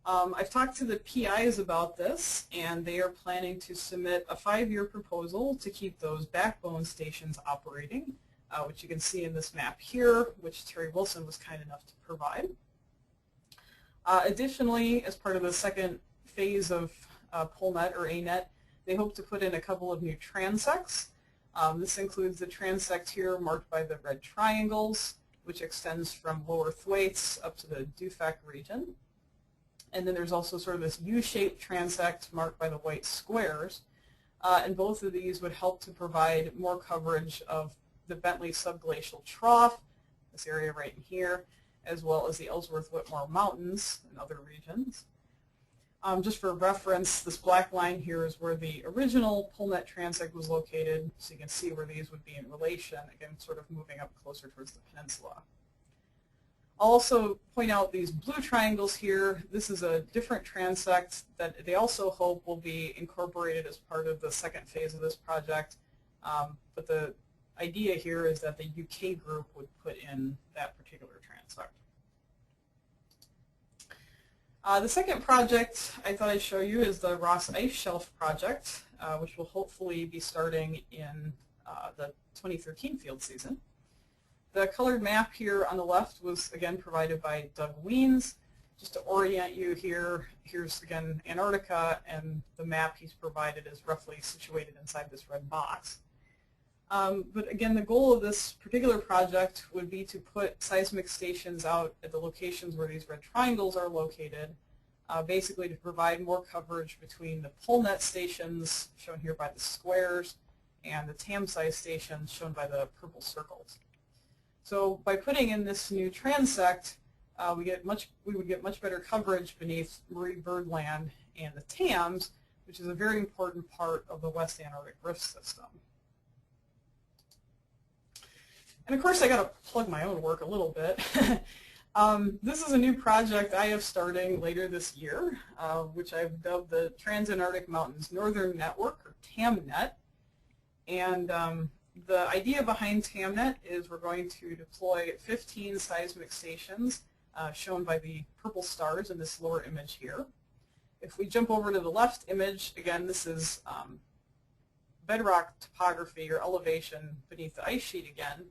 I've talked to the PIs about this, and they are planning to submit a 5-year proposal to keep those backbone stations operating, which you can see in this map here, which Terry Wilson was kind enough to provide. Additionally, as part of the second phase of PolNet or ANET, they hope to put in a couple of new transects. This includes the transect here marked by the red triangles, which extends from Lower Thwaites up to the Dufek region. And then there's also sort of this U-shaped transect marked by the white squares. And both of these would help to provide more coverage of the Bentley subglacial trough, this area right in here, as well as the Ellsworth-Whitmore Mountains and other regions. Just for reference, this black line here is where the original PolNet transect was located, so you can see where these would be in relation, again, sort of moving up closer towards the peninsula. I'll also point out these blue triangles here. This is a different transect that they also hope will be incorporated as part of the second phase of this project, but the idea here is that the UK group would put in that particular transect. The second project I thought I'd show you is the Ross Ice Shelf project, which will hopefully be starting in the 2013 field season. The colored map here on the left was again provided by Doug Wiens. Just to orient you here, here's again Antarctica, and the map he's provided is roughly situated inside this red box. But again, the goal of this particular project would be to put seismic stations out at the locations where these red triangles are located, basically to provide more coverage between the PolNet stations, shown here by the squares, and the Tamsize stations, shown by the purple circles. So by putting in this new transect, we would get much better coverage beneath marine birdland and the Tams, which is a very important part of the West Antarctic Rift System. And of course, I got to plug my own work a little bit. This is a new project I have starting later this year, which I've dubbed the Transantarctic Mountains Northern Network, or TAMNet. And the idea behind TAMNet is we're going to deploy 15 seismic stations, shown by the purple stars in this lower image here. If we jump over to the left image, again, this is bedrock topography or elevation beneath the ice sheet again.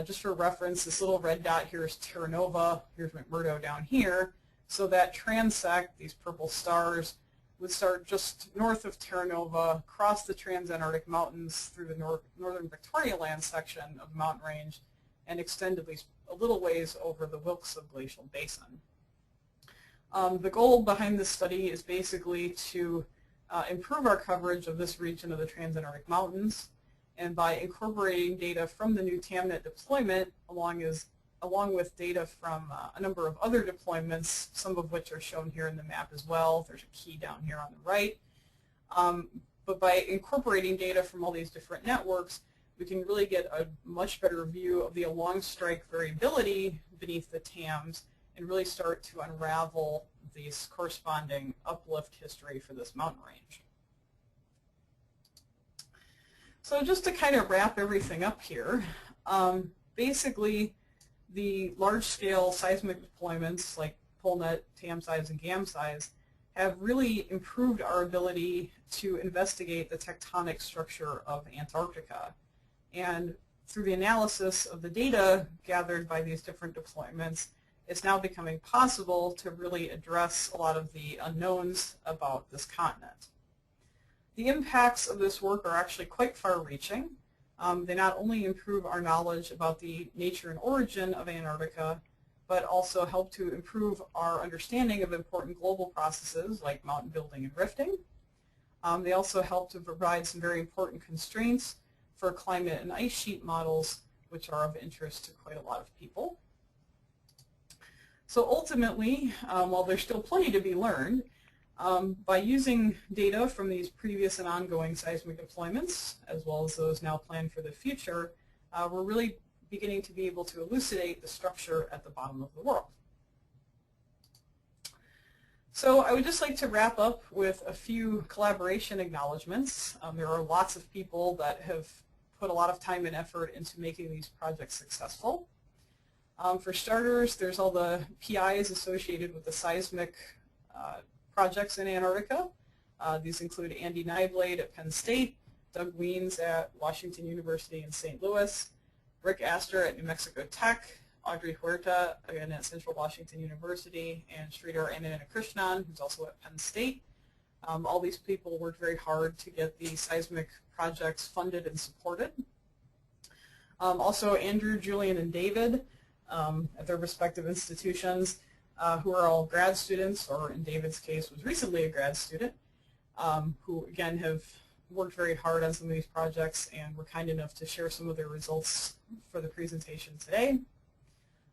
Just for reference, this little red dot here is Terra Nova. Here's McMurdo down here. So that transect, these purple stars, would start just north of Terra Nova, cross the Transantarctic Mountains through the northern Victoria Land section of the mountain range, and extend at least a little ways over the Wilkes Subglacial Basin. The goal behind this study is basically to improve our coverage of this region of the Transantarctic Mountains, and by incorporating data from the new TAMNet deployment along with data from a number of other deployments, some of which are shown here in the map as well. There's a key down here on the right. But by incorporating data from all these different networks, we can really get a much better view of the along strike variability beneath the TAMs and really start to unravel these corresponding uplift history for this mountain range. So just to kind of wrap everything up here, basically the large-scale seismic deployments like PolNet, Tamsize, and Gamsize have really improved our ability to investigate the tectonic structure of Antarctica. And through the analysis of the data gathered by these different deployments, it's now becoming possible to really address a lot of the unknowns about this continent. The impacts of this work are actually quite far-reaching. They not only improve our knowledge about the nature and origin of Antarctica, but also help to improve our understanding of important global processes like mountain building and rifting. They also help to provide some very important constraints for climate and ice sheet models, which are of interest to quite a lot of people. So ultimately, while there's still plenty to be learned, by using data from these previous and ongoing seismic deployments, as well as those now planned for the future, we're really beginning to be able to elucidate the structure at the bottom of the world. So I would just like to wrap up with a few collaboration acknowledgments. There are lots of people that have put a lot of time and effort into making these projects successful. For starters, there's all the PIs associated with the seismic projects in Antarctica. These include Andy Nyblade at Penn State, Doug Weens at Washington University in St. Louis, Rick Astor at New Mexico Tech, Audrey Huerta again at Central Washington University, and Sridhar Anandakrishnan, who's also at Penn State. All these people worked very hard to get the seismic projects funded and supported. Also Andrew, Julian, and David at their respective institutions, who are all grad students, or in David's case was recently a grad student, who again have worked very hard on some of these projects and were kind enough to share some of their results for the presentation today.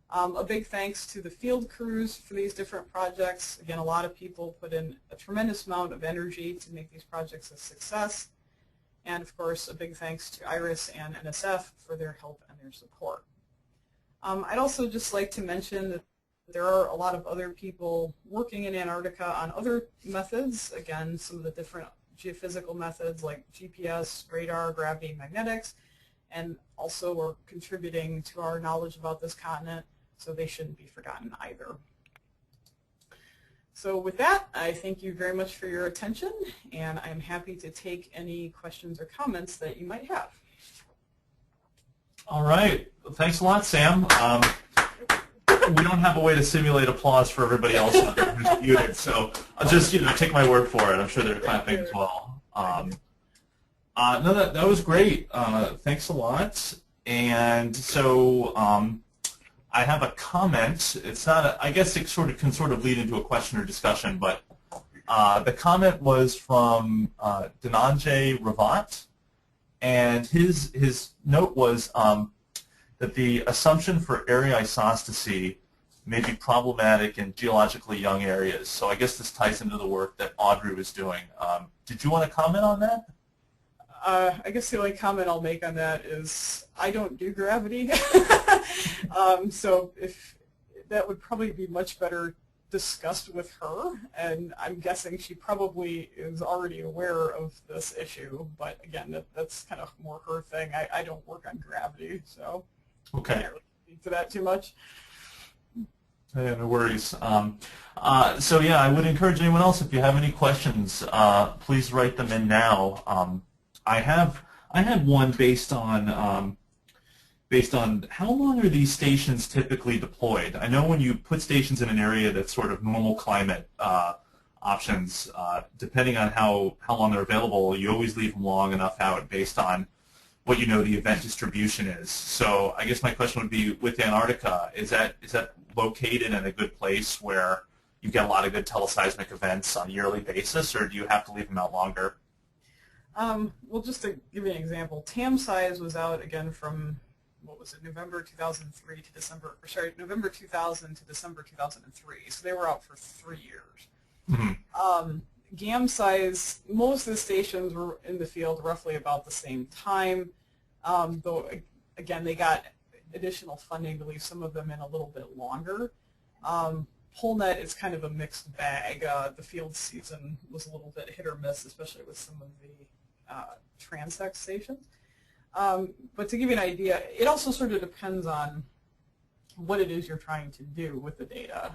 A big thanks to the field crews for these different projects. Again, a lot of people put in a tremendous amount of energy to make these projects a success. And of course, a big thanks to IRIS and NSF for their help and their support. I'd also just like to mention that there are a lot of other people working in Antarctica on other methods. Again, some of the different geophysical methods like GPS, radar, gravity, magnetics, and also are contributing to our knowledge about this continent, so they shouldn't be forgotten either. So with that, I thank you very much for your attention, and I'm happy to take any questions or comments that you might have. All right. Thanks a lot, Sam. We don't have a way to simulate applause for everybody else out there who's muted, so I'll just take my word for it. I'm sure they're clapping as well. No, that was great. Thanks a lot. And so I have a comment. It's not. I guess it can sort of lead into a question or discussion, but the comment was from Dhananjay Ravat, and his note was that the assumption for area isostasy may be problematic in geologically young areas. So I guess this ties into the work that Audrey was doing. Did you want to comment on that? I guess the only comment I'll make on that is I don't do gravity. So if that would probably be much better discussed with her, and I'm guessing she probably is already aware of this issue, but again, that's kind of more her thing. I don't work on gravity, so okay. I can't really speak to that too much. Yeah, no worries. So yeah, I would encourage anyone else, if you have any questions, please write them in now. I had one based on how long are these stations typically deployed. I know when you put stations in an area that's sort of normal climate, options, depending on how long they're available, you always leave them long enough out based on what you know the event distribution is. So I guess my question would be, with Antarctica, is that located in a good place where you get a lot of good teleseismic events on a yearly basis, or do you have to leave them out longer? Well, just to give you an example, Tamsize was out again from, what was it, November 2003 to December, or sorry, November 2000 to December 2003. So they were out for 3 years. Mm-hmm. Gamsize, most of the stations were in the field roughly about the same time, though, again, they got additional funding to leave some of them in a little bit longer. PolNet is kind of a mixed bag. The field season was a little bit hit or miss, especially with some of the transect stations. But to give you an idea, it also sort of depends on what it is you're trying to do with the data.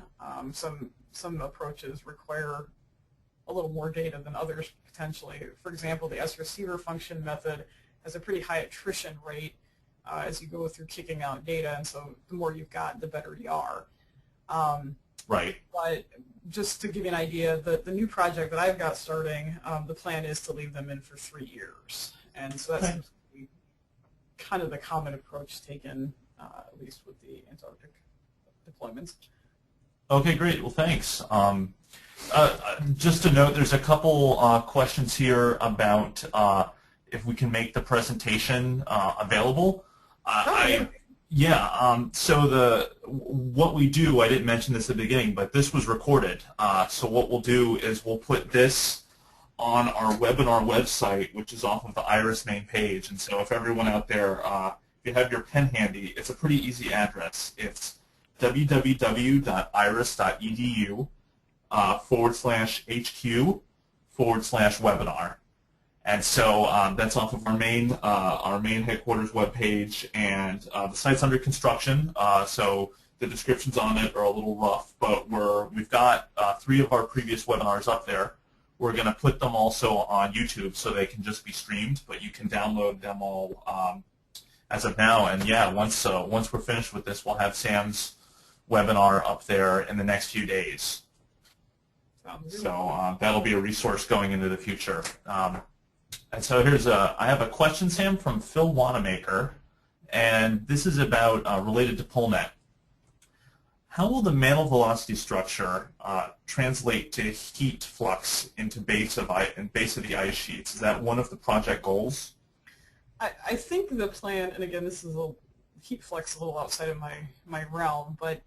Some approaches require a little more data than others potentially. For example, the S-receiver function method has a pretty high attrition rate as you go through kicking out data, and so the more you've got, the better you are. Right. But just to give you an idea, the new project that I've got starting, the plan is to leave them in for 3 years. And so that's kind of the common approach taken, at least with the Antarctic deployments. Okay, great. Well, thanks. Just to note, there's a couple questions here about if we can make the presentation available. So what we do, I didn't mention this at the beginning, but this was recorded. So what we'll do is we'll put this on our webinar website, which is off of the IRIS main page. And so if everyone out there, if you have your pen handy, it's a pretty easy address. It's www.iris.edu/HQ/webinar. And so that's off of our main headquarters webpage, and the site's under construction, so the descriptions on it are a little rough, but we've got 3 of our previous webinars up there. We're going to put them also on YouTube so they can just be streamed, but you can download them all as of now. And yeah, once we're finished with this, we'll have Sam's webinar up there in the next few days. So that'll be a resource going into the future. And so I have a question, Sam, from Phil Wanamaker, and this is about related to PolNet. How will the mantle velocity structure translate to heat flux into base of the ice sheets? Is that one of the project goals? I think the plan, and again, this is heat flux a little outside of my realm, but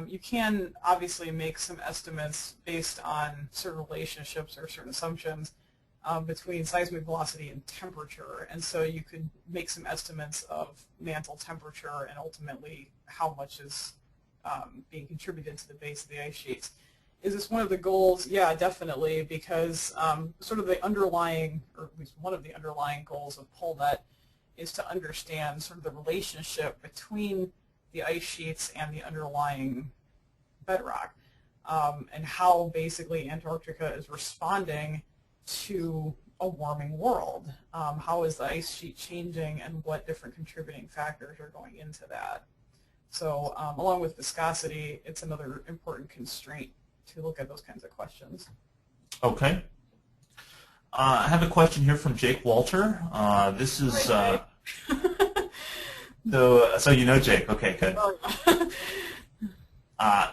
you can obviously make some estimates based on certain relationships or certain assumptions between seismic velocity and temperature, and so you could make some estimates of mantle temperature and ultimately how much is being contributed to the base of the ice sheets. Is this one of the goals? Yeah, definitely, because sort of the underlying, or at least one of the underlying goals of PolNet is to understand sort of the relationship between the ice sheets and the underlying bedrock, and how basically Antarctica is responding to a warming world. How is the ice sheet changing, and what different contributing factors are going into that? So along with viscosity, it's another important constraint to look at those kinds of questions. Okay. I have a question here from Jake Walter. This is so you know Jake. Okay, good.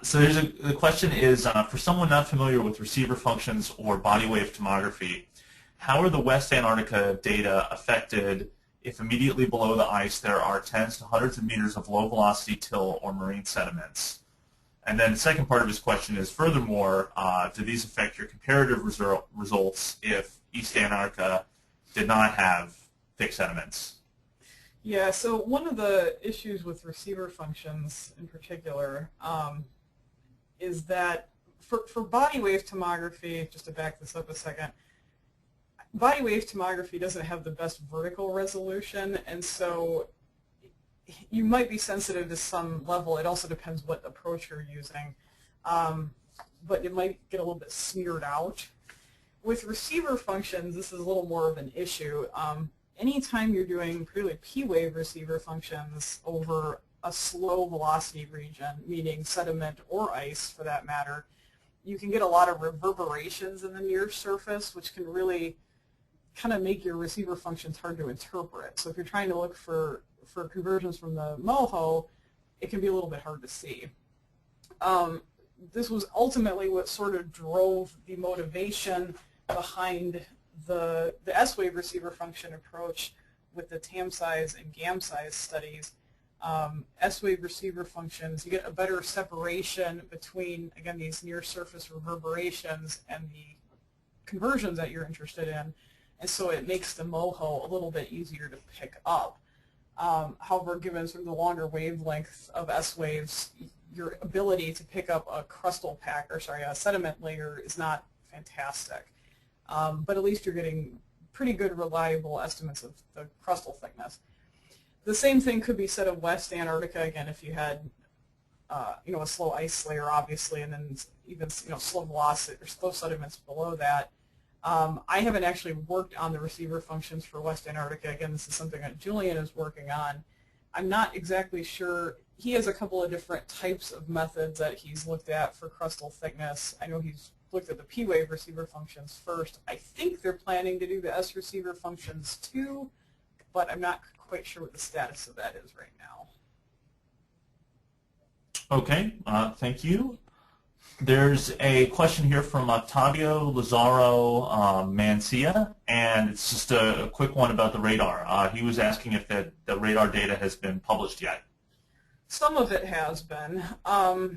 So the question is, for someone not familiar with receiver functions or body wave tomography, how are the West Antarctica data affected if immediately below the ice there are tens to hundreds of meters of low velocity till or marine sediments? And then the second part of his question is, furthermore, do these affect your comparative results if East Antarctica did not have thick sediments? Yeah, so one of the issues with receiver functions in particular is that for body wave tomography, just to back this up a second, body wave tomography doesn't have the best vertical resolution, and so you might be sensitive to some level. It also depends what approach you're using, but it might get a little bit smeared out. With receiver functions, this is a little more of an issue. Anytime you're doing particularly P-wave receiver functions over a slow velocity region, meaning sediment or ice for that matter, you can get a lot of reverberations in the near surface, which can really kind of make your receiver functions hard to interpret. So if you're trying to look for conversions from the MOHO, it can be a little bit hard to see. This was ultimately what sort of drove the motivation behind the S-wave receiver function approach with the Tamsize and Gamsize studies. S-wave receiver functions, you get a better separation between, again, these near-surface reverberations and the conversions that you're interested in, and so it makes the MOHO a little bit easier to pick up. However, given sort of the longer wavelength of S-waves, your ability to pick up a crustal pack, or sorry, a sediment layer is not fantastic. But at least you're getting pretty good, reliable estimates of the crustal thickness. The same thing could be said of West Antarctica, again, if you had a slow ice layer, obviously, and then even slow velocity or slow sediments below that. I haven't actually worked on the receiver functions for West Antarctica. Again, this is something that Julian is working on. I'm not exactly sure. He has a couple of different types of methods that he's looked at for crustal thickness. I know he's looked at the P-wave receiver functions first. I think they're planning to do the S receiver functions too, but I'm not quite sure what the status of that is right now. Okay, thank you. There's a question here from Octavio Lazaro Mancia, and it's just a quick one about the radar. He was asking if the radar data has been published yet. Some of it has been. I'll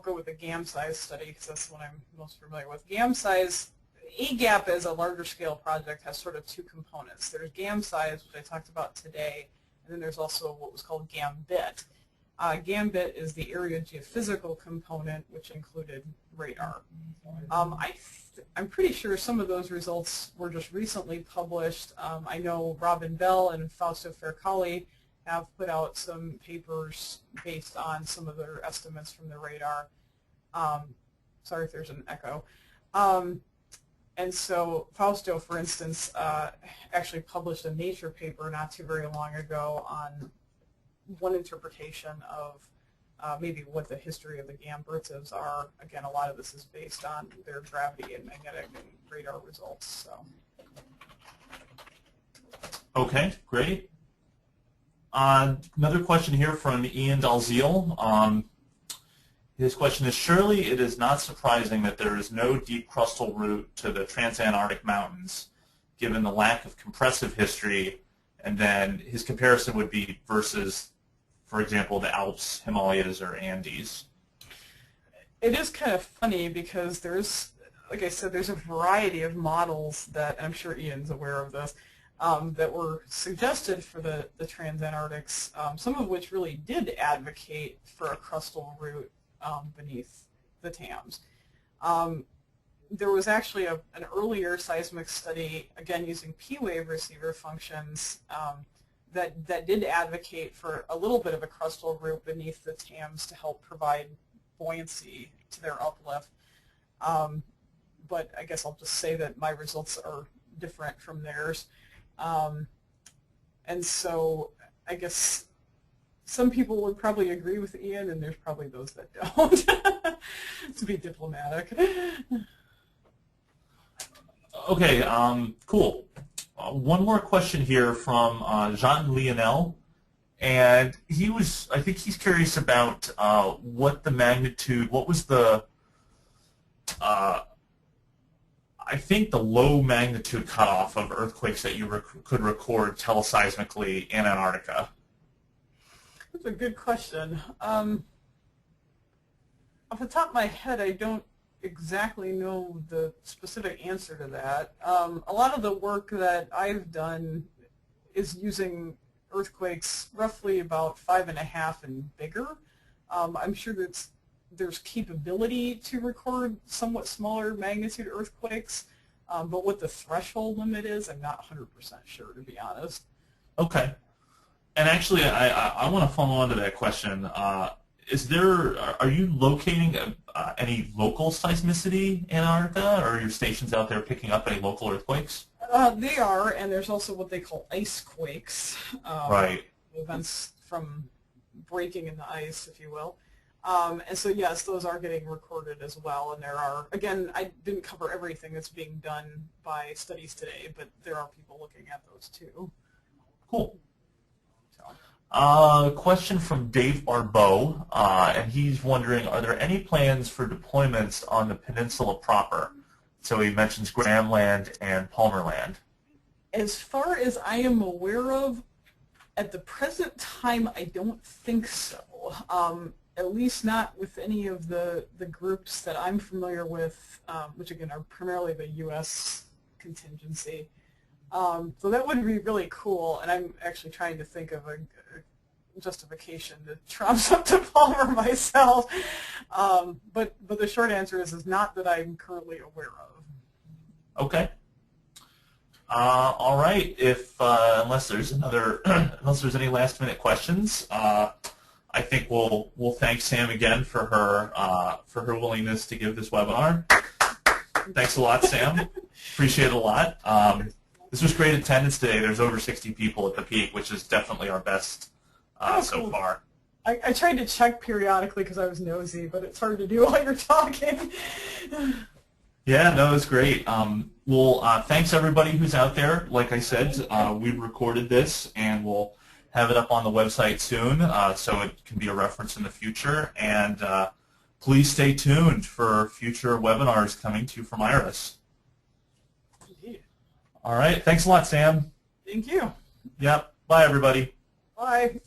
go with the Gamsize study because that's the one I'm most familiar with. Gamsize, AGAP as a larger scale project has sort of two components. There's Gamsize, which I talked about today, and then there's also what was called Gambit. Gambit is the area geophysical component, which included radar. I'm pretty sure some of those results were just recently published. I know Robin Bell and Fausto Fercali have put out some papers based on some of their estimates from the radar. Sorry if there's an echo. And so Fausto, for instance, actually published a Nature paper not too very long ago on one interpretation of maybe what the history of the Gambertids are. Again, a lot of this is based on their gravity and magnetic and radar results. So. Okay, great. Another question here from Ian Dalziel. His question is, surely it is not surprising that there is no deep crustal route to the transantarctic mountains, given the lack of compressive history, and then his comparison would be versus, for example, the Alps, Himalayas, or Andes. It is kind of funny because there's, like I said, there's a variety of models that, and I'm sure Ian's aware of this, that were suggested for the transantarctics, some of which really did advocate for a crustal route beneath the Thames. There was actually an earlier seismic study, again using P-wave receiver functions, that did advocate for a little bit of a crustal route beneath the Thames to help provide buoyancy to their uplift. But I guess I'll just say that my results are different from theirs. And so I guess some people would probably agree with Ian, and there's probably those that don't, to be diplomatic. Okay, cool. One more question here from Jean Lionel, and I think he's curious about what the magnitude, what was the, I think the low magnitude cutoff of earthquakes that you could record teleseismically in Antarctica. That's a good question. Off the top of my head, I don't exactly know the specific answer to that. A lot of the work that I've done is using earthquakes roughly about 5.5 and bigger. I'm sure that there's capability to record somewhat smaller magnitude earthquakes, but what the threshold limit is, I'm not 100% sure, to be honest. Okay. And actually, I want to follow on to that question. Are you locating any local seismicity in Antarctica, or are your stations out there picking up any local earthquakes? They are, and there's also what they call ice quakes. Right. Events from breaking in the ice, if you will. And so yes, those are getting recorded as well, and there are, again, I didn't cover everything that's being done by studies today, but there are people looking at those too. Cool. So. Question from Dave Barbeau, and he's wondering, are there any plans for deployments on the peninsula proper? So he mentions Graham Land and Palmer Land. As far as I am aware of, at the present time, I don't think so. At least not with any of the groups that I'm familiar with, which again are primarily the U.S. contingency. So that would be really cool, and I'm actually trying to think of a justification to trumps up to Palmer myself. But the short answer is not that I'm currently aware of. Okay. All right. If unless there's unless there's any last-minute questions, I think we'll thank Sam again for her willingness to give this webinar. Thanks a lot, Sam. Appreciate it a lot. This was great attendance today. There's over 60 people at the peak, which is definitely our best so far. I tried to check periodically because I was nosy, but it's hard to do while you're talking. Yeah, no, it was great. Well, thanks everybody who's out there. Like I said, we recorded this and we'll have it up on the website soon, so it can be a reference in the future. And please stay tuned for future webinars coming to you from IRIS. Indeed. All right. Thanks a lot, Sam. Thank you. Yep. Bye, everybody. Bye.